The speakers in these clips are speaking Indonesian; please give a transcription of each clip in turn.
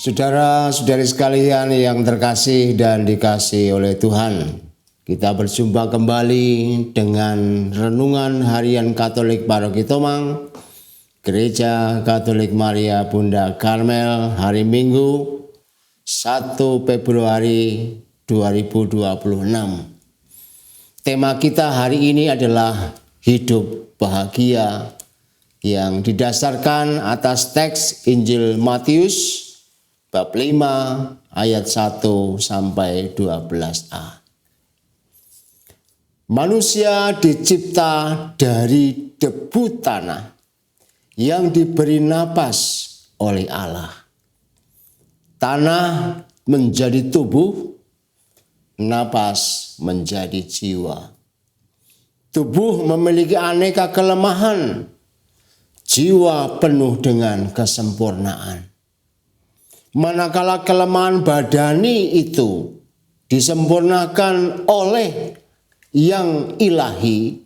Saudara-saudari sekalian yang terkasih dan dikasihi oleh Tuhan, kita berjumpa kembali dengan renungan harian Katolik Paroki Tomang, Gereja Katolik Maria Bunda Karmel, hari Minggu 1 Februari 2026. Tema kita hari ini adalah hidup bahagia yang didasarkan atas teks Injil Matius bab 5 ayat 1 sampai 12a. Manusia dicipta dari debu tanah yang diberi napas oleh Allah. Tanah menjadi tubuh, napas menjadi jiwa. Tubuh memiliki aneka kelemahan, jiwa penuh dengan kesempurnaan. Manakala kelemahan badani itu disempurnakan oleh yang ilahi,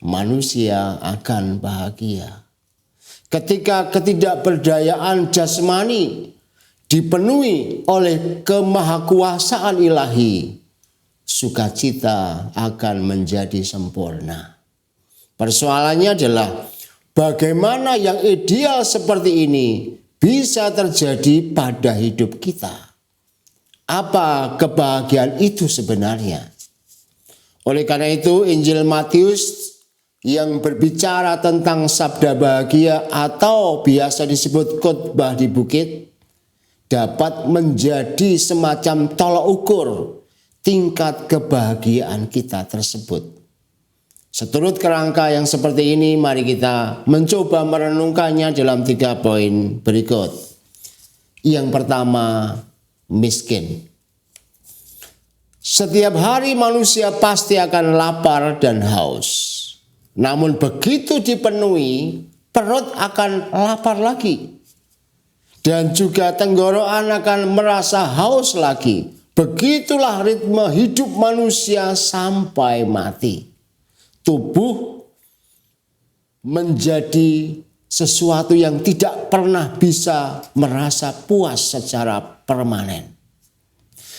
manusia akan bahagia. Ketika ketidakberdayaan jasmani dipenuhi oleh kemahakuasaan ilahi, sukacita akan menjadi sempurna. Persoalannya adalah bagaimana yang ideal seperti ini bisa terjadi pada hidup kita. Apa kebahagiaan itu sebenarnya? Oleh karena itu, Injil Matius yang berbicara tentang sabda bahagia atau biasa disebut khotbah di bukit dapat menjadi semacam tolak ukur tingkat kebahagiaan kita tersebut. Seturut kerangka yang seperti ini, mari kita mencoba merenungkannya dalam 3 poin berikut. Yang pertama, miskin. Setiap hari manusia pasti akan lapar dan haus. Namun begitu dipenuhi, perut akan lapar lagi. Dan juga tenggorokan akan merasa haus lagi. Begitulah ritme hidup manusia sampai mati. Tubuh menjadi sesuatu yang tidak pernah bisa merasa puas secara permanen.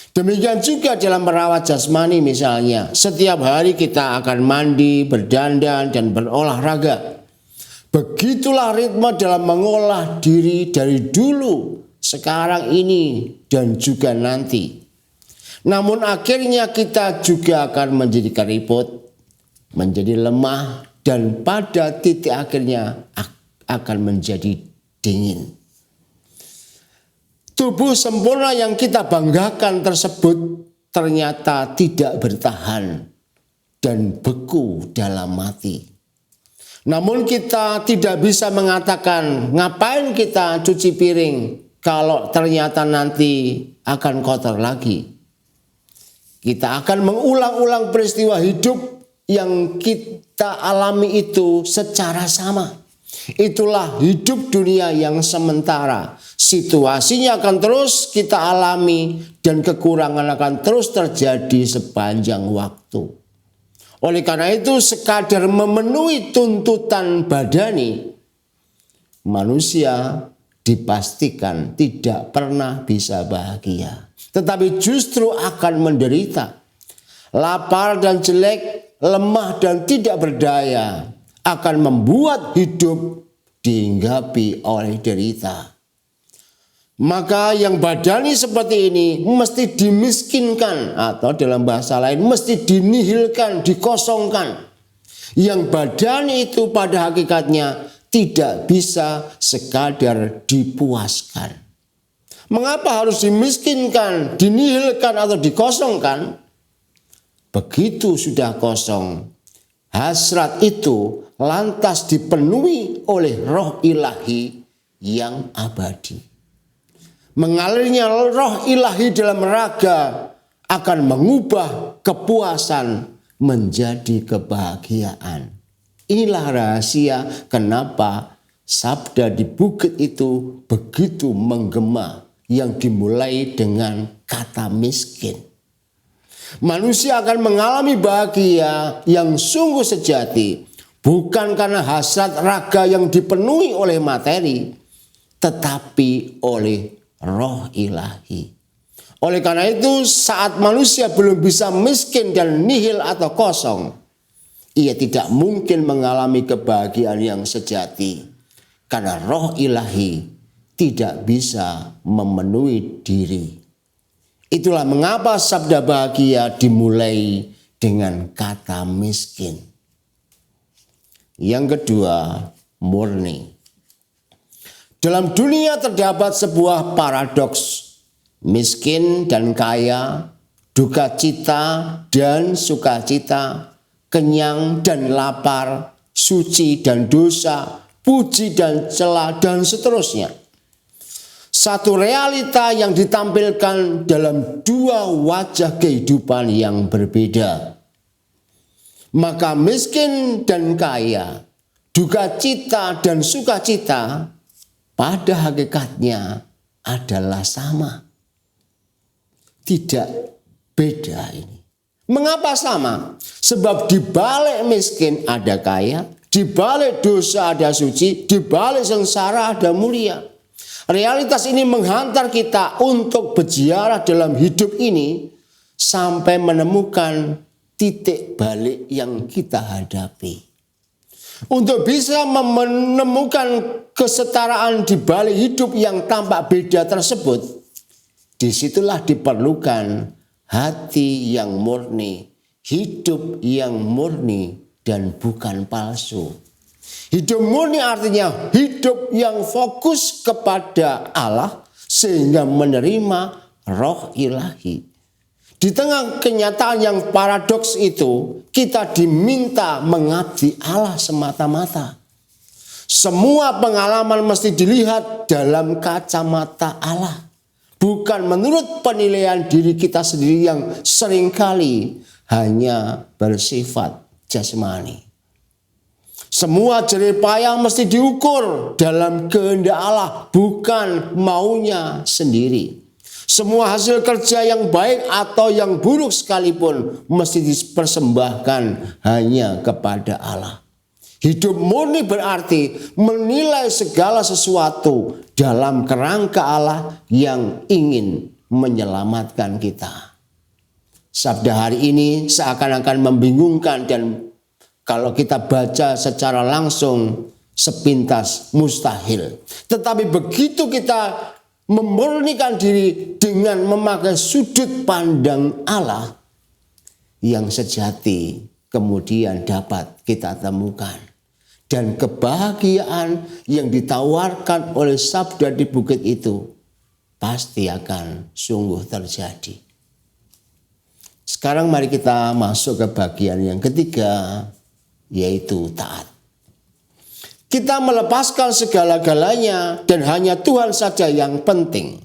Demikian juga dalam merawat jasmani misalnya. Setiap hari kita akan mandi, berdandan, dan berolahraga. Begitulah ritme dalam mengolah diri dari dulu, sekarang ini, dan juga nanti. Namun akhirnya kita juga akan menjadi keriput, menjadi lemah, dan pada titik akhirnya akan menjadi dingin. Tubuh sempurna yang kita banggakan tersebut ternyata tidak bertahan dan beku dalam mati. Namun kita tidak bisa mengatakan ngapain kita cuci piring kalau ternyata nanti akan kotor lagi. Kita akan mengulang-ulang peristiwa hidup yang kita alami itu secara sama. Itulah hidup dunia yang sementara. Situasinya akan terus kita alami dan kekurangan akan terus terjadi sepanjang waktu. Oleh karena itu, sekadar memenuhi tuntutan badani, manusia dipastikan tidak pernah bisa bahagia. Tetapi justru akan menderita. Lapar dan jelek, lemah dan tidak berdaya akan membuat hidup dihinggapi oleh derita. Maka yang badani seperti ini mesti dimiskinkan, atau dalam bahasa lain mesti dinihilkan, dikosongkan. Yang badani itu pada hakikatnya tidak bisa sekadar dipuaskan. Mengapa harus dimiskinkan, dinihilkan atau dikosongkan? Begitu sudah kosong, hasrat itu lantas dipenuhi oleh roh ilahi yang abadi. Mengalirnya roh ilahi dalam raga akan mengubah kepuasan menjadi kebahagiaan. Inilah rahasia kenapa sabda di bukit itu begitu menggema, yang dimulai dengan kata miskin. Manusia akan mengalami bahagia yang sungguh sejati, bukan karena hasrat raga yang dipenuhi oleh materi, tetapi oleh roh ilahi. Oleh karena itu, saat manusia belum bisa miskin dan nihil atau kosong, ia tidak mungkin mengalami kebahagiaan yang sejati karena roh ilahi tidak bisa memenuhi diri. Itulah mengapa sabda bahagia dimulai dengan kata miskin. Yang kedua, murni. Dalam dunia terdapat sebuah paradoks. Miskin dan kaya, duka cita dan sukacita, kenyang dan lapar, suci dan dosa, puji dan cela, dan seterusnya. Satu realita yang ditampilkan dalam dua wajah kehidupan yang berbeda. Maka miskin dan kaya, duka cita dan sukacita pada hakikatnya adalah sama. Tidak beda ini. Mengapa sama? Sebab di balik miskin ada kaya, di balik dosa ada suci, di balik sengsara ada mulia. Realitas ini menghantar kita untuk berziarah dalam hidup ini sampai menemukan titik balik yang kita hadapi. Untuk bisa menemukan kesetaraan di balik hidup yang tampak beda tersebut, disitulah diperlukan hati yang murni, hidup yang murni dan bukan palsu. Hidup murni artinya hidup yang fokus kepada Allah sehingga menerima roh ilahi. Di tengah kenyataan yang paradoks itu, kita diminta mengabdi Allah semata-mata. Semua pengalaman mesti dilihat dalam kacamata Allah. Bukan menurut penilaian diri kita sendiri yang seringkali hanya bersifat jasmani. Semua jerih payah mesti diukur dalam kehendak Allah, bukan maunya sendiri. Semua hasil kerja yang baik atau yang buruk sekalipun mesti dipersembahkan hanya kepada Allah. Hidup murni berarti menilai segala sesuatu dalam kerangka Allah yang ingin menyelamatkan kita. Sabda hari ini seakan-akan membingungkan dan kalau kita baca secara langsung sepintas mustahil. Tetapi begitu kita memurnikan diri dengan memakai sudut pandang Allah yang sejati, kemudian dapat kita temukan. Dan kebahagiaan yang ditawarkan oleh sabda di bukit itu pasti akan sungguh terjadi. Sekarang mari kita masuk ke bagian yang ketiga, yaitu taat. Kita melepaskan segala-galanya dan hanya Tuhan saja yang penting.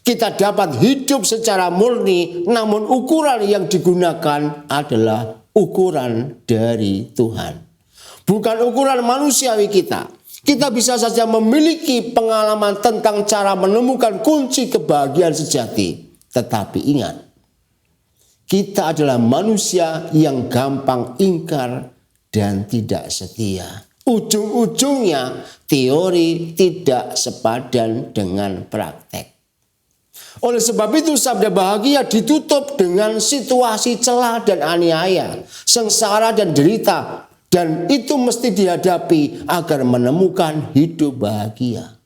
Kita dapat hidup secara murni, namun ukuran yang digunakan adalah ukuran dari Tuhan. Bukan ukuran manusiawi kita. Kita bisa saja memiliki pengalaman tentang cara menemukan kunci kebahagiaan sejati. Tetapi ingat, kita adalah manusia yang gampang ingkar dan tidak setia. Ujung-ujungnya teori tidak sepadan dengan praktek. Oleh sebab itu sabda bahagia ditutup dengan situasi celah dan aniaya, sengsara dan derita. Dan itu mesti dihadapi agar menemukan hidup bahagia.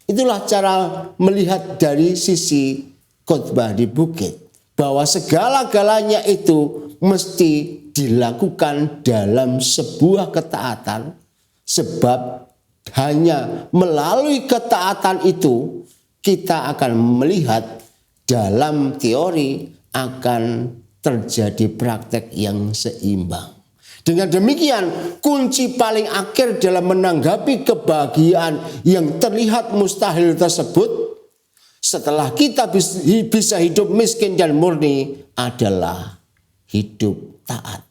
Itulah cara melihat dari sisi khotbah di bukit. Bahwa segala-galanya itu mesti dilakukan dalam sebuah ketaatan. Sebab hanya melalui ketaatan itu kita akan melihat dalam teori akan terjadi praktek yang seimbang. Dengan demikian, kunci paling akhir dalam menanggapi kebahagiaan yang terlihat mustahil tersebut, setelah kita bisa hidup miskin dan murni, adalah hidup taat.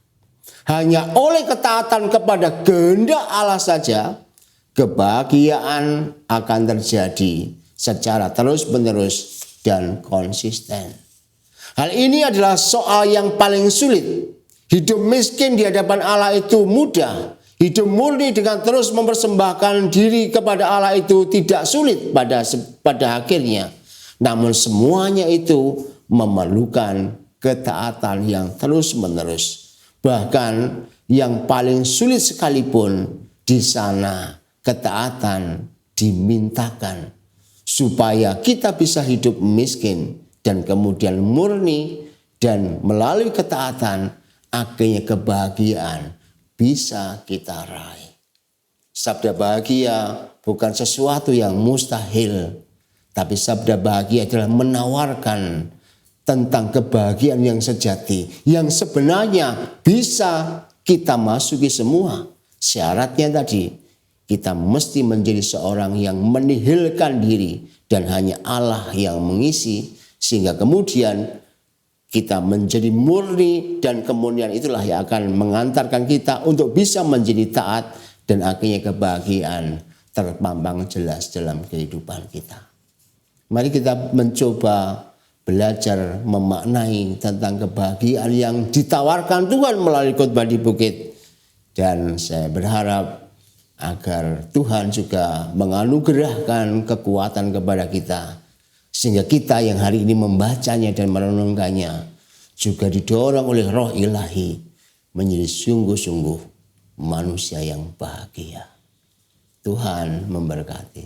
Hanya oleh ketaatan kepada kehendak Allah saja, kebahagiaan akan terjadi secara terus-menerus dan konsisten. Hal ini adalah soal yang paling sulit. Hidup miskin di hadapan Allah itu mudah. Hidup murni dengan terus mempersembahkan diri kepada Allah itu tidak sulit pada akhirnya. Namun semuanya itu memerlukan ketaatan yang terus-menerus. Bahkan yang paling sulit sekalipun di sana ketaatan dimintakan supaya kita bisa hidup miskin dan kemudian murni, dan melalui ketaatan akhirnya kebahagiaan bisa kita raih. Sabda bahagia bukan sesuatu yang mustahil, tapi sabda bahagia adalah menawarkan tentang kebahagiaan yang sejati, yang sebenarnya bisa kita masuki semua. Syaratnya tadi, kita mesti menjadi seorang yang menihilkan diri dan hanya Allah yang mengisi, sehingga kemudian kita menjadi murni, dan kemudian itulah yang akan mengantarkan kita untuk bisa menjadi taat dan akhirnya kebahagiaan terpampang jelas dalam kehidupan kita. Mari kita mencoba belajar memaknai tentang kebahagiaan yang ditawarkan Tuhan melalui khotbah di bukit. Dan saya berharap agar Tuhan juga menganugerahkan kekuatan kepada kita, sehingga kita yang hari ini membacanya dan merenungkannya juga didorong oleh Roh Ilahi menjadi sungguh-sungguh manusia yang bahagia. Tuhan memberkati.